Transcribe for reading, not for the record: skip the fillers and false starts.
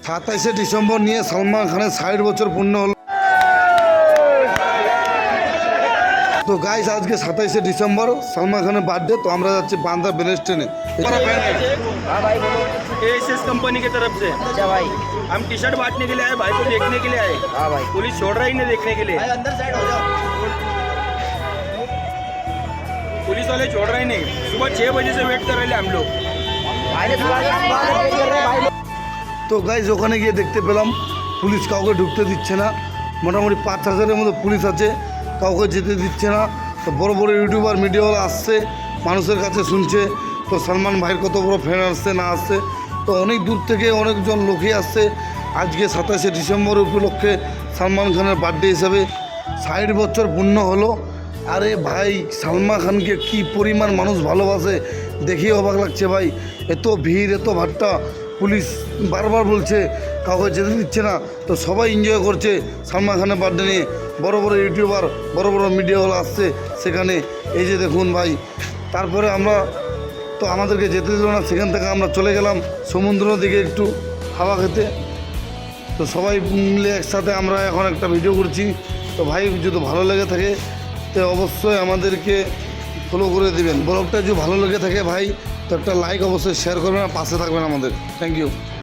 27শে December নিয়ে সলমান খানের 60 বছর পূর্ণ হলো। তো গাইস আজকে 27শে ডিসেম্বর सलमान खाনের बर्थडे। तो আমরা যাচ্ছি बांद्रा बेल स्टैंडे। हाँ भाई बोलो। एएसएस कंपनी की तरफ से अच्छा भाई। हम टी शर्ट बांटने के लिए आए, भाई को देखने के लिए आए। हाँ भाई। पुलिस छोड़ रहा ही नहीं देखने के लिए, भाई अंदर साइड हो जाओ। पुलिस वाले छोड़ रहे ही नहीं। सुबह 6 बजे से वेट कर रहे हैं हम लोग। भाई ने सुबह वेट कर रहे हैं भाई। তো গাইজ ওখানে গিয়ে দেখতে পেলাম পুলিশ কাউকে ঢুকতে দিচ্ছে না। মোটামুটি 5,000-এর মতো পুলিশ আছে, কাউকে যেতে দিচ্ছে না। তো বড় বড় ইউটিউবার মিডিয়াওয়ালা আসছে, মানুষের কাছে শুনছে তো সলমান ভাইয়ের কত বড় ফ্যান আসছে না আসছে। তো অনেক দূর থেকে অনেকজন লোকই আসছে আজকে 27শে ডিসেম্বর উপলক্ষে সলমান খানের বার্থডে হিসাবে। 60 বছর পূর্ণ হলো। আরে ভাই সলমান খানকে কী পরিমাণ মানুষ ভালোবাসে দেখেই অবাক লাগছে ভাই। এত ভিড়, এত ভাট্টা, পুলিশ বারবার বলছে কাউকে যেতে দিচ্ছে না। তো সবাই এনজয় করছে সলমান খানের বার্থডে নিয়ে। বড় বড় ইউটিউবার, বড় বড় মিডিয়াওয়ালা আসছে সেখানে। এই যে দেখুন ভাই, তারপরে আমরা তো আমাদেরকে যেতে দিল না, সেখান থেকে আমরা চলে গেলাম সমুদ্র দিকে একটু হাওয়া খেতে। তো সবাই মিলে একসাথে আমরা এখন একটা ভিডিও করছি। তো ভাই যদি ভালো লেগে থাকে তো অবশ্যই আমাদেরকে ফলো করে দেবেন। ব্লগটা যদি ভালো লেগে থাকে ভাই তো একটা লাইক অবশ্যই শেয়ার করবেন আর পাশে থাকবেন আমাদের। Thank you.